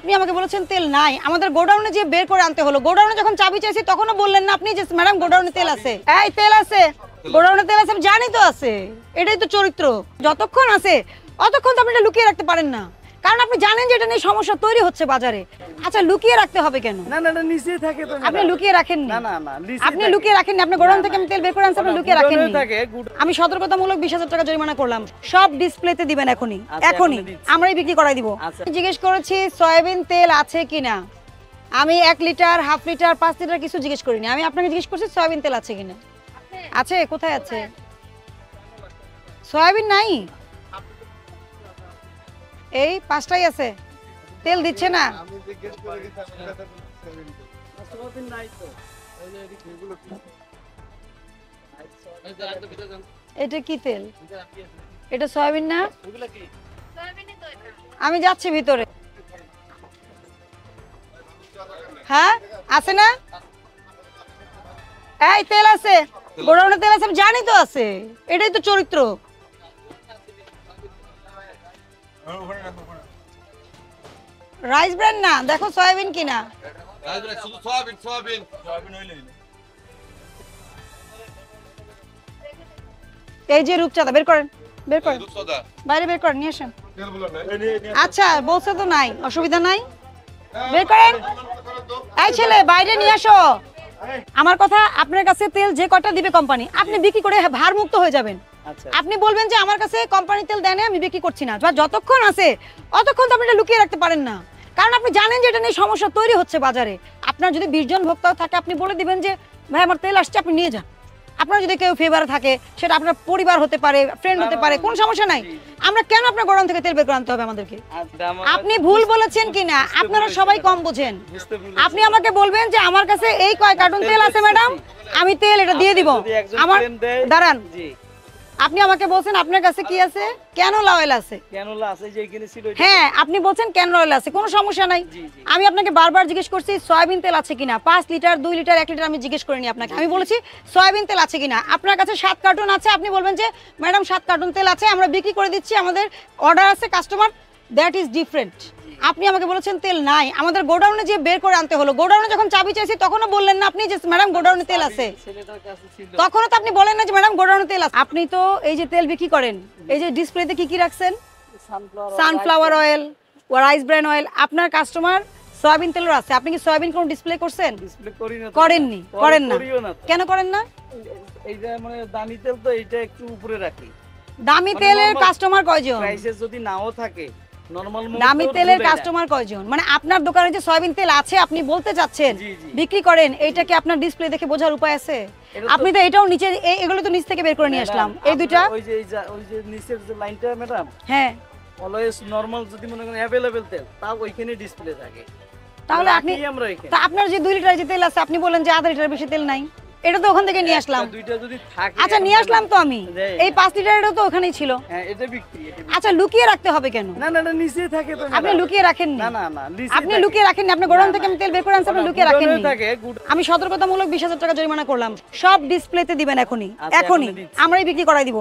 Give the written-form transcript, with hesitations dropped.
আপনি আমাকে বলেছেন তেল নাই, আমাদের গোডাউনে যে বের করে আনতে হলো। গোডাউনে যখন চাবি চাইছি তখনও বললেন না আপনি যে ম্যাডাম গোডাউনে তেল আছে। এই তেল আছে, গোডাউনে তেল আছে, আমি জানি তো আছে, এটাই তো চরিত্র। যতক্ষণ আছে অতক্ষণ তো আপনি এটা লুকিয়ে রাখতে পারেন না, কারণ আপনি জানেন যে এটা নিয়ে সমস্যা তৈরি হচ্ছে বাজারে। আচ্ছা লুকিয়ে রাখতে হবে কেন? না না, নিচেই থাকে তো। আপনি লুকিয়ে রাখেননি। না না না, আপনি লুকিয়ে রাখেননি, আপনি গোডাউন থেকে আমি তেল বের করে আনছি, আপনি লুকিয়ে রাখেননি। আমি সতর্কতামূলক 20,000 টাকা জরিমানা করলাম। সব ডিসপ্লেতে দিবেন এখনই, এখনই আমরাই বিক্রি করাই দিব। জিজ্ঞেস করেছি সয়াবিন তেল আছে কিনা, আমি 1 লিটার, হাফ লিটার, 5 লিটার কিছু জিজ্ঞেস করিনি। আমি আপনাকে জিজ্ঞেস করছি সয়াবিন তেল আছে কিনা। আছে? কোথায় আছে? সয়াবিন নাই, এই 5টাই আছে, তেল দিচ্ছে না। এটা কি তেল? এটা সয়াবিন না? আমি যাচ্ছি ভিতরে। হ্যাঁ আছে না? এই তেল আছে, গোডাউনে তেল আছে, আমি জানি তো আছে, এটাই তো চরিত্র। রাইস ব্র্যান্ড না, দেখো সয়াবিন কিনা। এই যে রূপচাঁদা, বের করেন, বের করেন, বাইরে বের করেন, নিয়ে আসেন। আচ্ছা বলছে তো নাই, অসুবিধা নাই, বের করেন। এই ছেলে বাইরে নিয়ে আসো। আমার কথা, আপনার কাছে তেল যে কটা দিবে কোম্পানি, আপনি বিক্রি করে ভার মুক্ত হয়ে যাবেন। আপনি বলবেন যে আমার কাছে কোম্পানি তেল দেয় না, আমি বিক্রি করছি না। যতক্ষণ আছে অতক্ষণ তো আপনি এটা লুকিয়ে রাখতে পারেন না, কারণ আপনি জানেন যে এটা নিয়ে সমস্যা তৈরি হচ্ছে বাজারে। আপনার যদি 20 জন ভোক্তা থাকে, আপনি বলে দিবেন যে ভাই আমার তেল আসছে, আপনি নিয়ে যান। আপনার যদি কেউ ফেভারে থাকে, সেটা আপনার পরিবার হতে পারে, ফ্রেন্ড হতে পারে, কোনো সমস্যা নাই। আমরা কেন আপনার গোডাউন থেকে তেল বের করে আনতে হবে আমাদেরকে? আপনি ভুল বলেছেন কিনা, আপনারা সবাই কম বোঝেন। আপনি আমাকে বলবেন যে আমার কাছে এই কয় কার্টন তেল আছে ম্যাডাম, আমি তেল এটা দিয়ে দিব। আমার দাঁড়ান, আপনি আমাকে বলছেন আপনার কাছে কি আছে? ক্যানোলা অয়েল আছে। ক্যানোলা আছে যে এখানে ছিল। হ্যাঁ আপনি বলছেন ক্যানোলা অয়েল আছে, কোনো সমস্যা নাই। আমি আপনাকে বারবার জিজ্ঞেস করছি সয়াবিন তেল আছে কিনা। 5 লিটার, 2 লিটার, 1 লিটার আমি জিজ্ঞেস করিনি আপনাকে। আমি বলেছি সয়াবিন তেল আছে কিনা। আপনার কাছে 7 কার্টন আছে, আপনি বলবেন যে ম্যাডাম 7 কার্টন তেল আছে, আমরা বিক্রি করে দিচ্ছি, আমাদের অর্ডার আছে, কাস্টমার, দ্যাট ইজ ডিফারেন্ট। আপনি আমাকে বলেছেন তেল নাই, আমাদের গোডাউনে যে বের করে আনতে হলো। গোডাউনে যখন চাবি চাইছি তখনও বললেন না আপনি যে ম্যাডাম গোডাউনে তেল আছে। তখনও তো আপনি বলেন না যে ম্যাডাম গোডাউনে তেল আছে। আপনি তো এই যে তেল বিক্রি করেন, এই যে ডিসপ্লেতে কি কি রাখছেন? Sunflower oil, rice brand oil. আপনার কাস্টমার সয়াবিন তেলও আছে, আপনি কি সয়াবিন কোন ডিসপ্লে করছেন? ডিসপ্লে করি না। করেননি, করেন না। কেন করেন না? এই যে মানে দামি তেল তো এইটা একটু উপরে রাখি। দামি তেলের কাস্টমার কয়জন? প্রাইসেস যদি নাও থাকে, দামি তেলের কাস্টমার কয়জন? মানে আপনার দোকানে যে সয়াবিন তেল আছে আপনি বলতে চাচ্ছেন বিক্রি করেন, এইটা কি আপনার ডিসপ্লে দেখে বোঝার উপায় আছে? আপনি তো এটাও নিচে, এগুলো তো নিচ থেকে বের করে নিয়ে আসলাম। এই দুইটা ওই যে নিচের যে লাইনটা ম্যাডাম, হ্যাঁ অলওয়েজ নরমাল যদি মনে করেন अवेलेबल তেল, তাও ওইখানে ডিসপ্লে থাকে। তাহলে আপনি তা আপনার যে 2 লিটার যে তেল আছে, আপনি বলেন যে আধা লিটার বেশি তেল নাই, এটা তো ওখান থেকে নিয়ে আসলাম। দুইটা যদি থাকে, আচ্ছা নিয়ে আসলাম তো আমি, এই 5 লিটারেরও তো ওখানেই ছিল। হ্যাঁ এটা বিক্রি। আচ্ছা লুকিয়ে রাখতে হবে কেন? না না, নিচেই থাকে তো। আপনি লুকিয়ে রাখেননি। না না না, আপনি লুকিয়ে রাখেননি, আপনি গোডাউন থেকে আমি তেল বের করে আনছি, আপনি লুকিয়ে রাখেননি। আমি সতর্কতামূলক 20,000 টাকা জরিমানা করলাম। সব ডিসপ্লেতে দিবেন এখনই, এখনই আমরাই বিক্রি করাই দিব।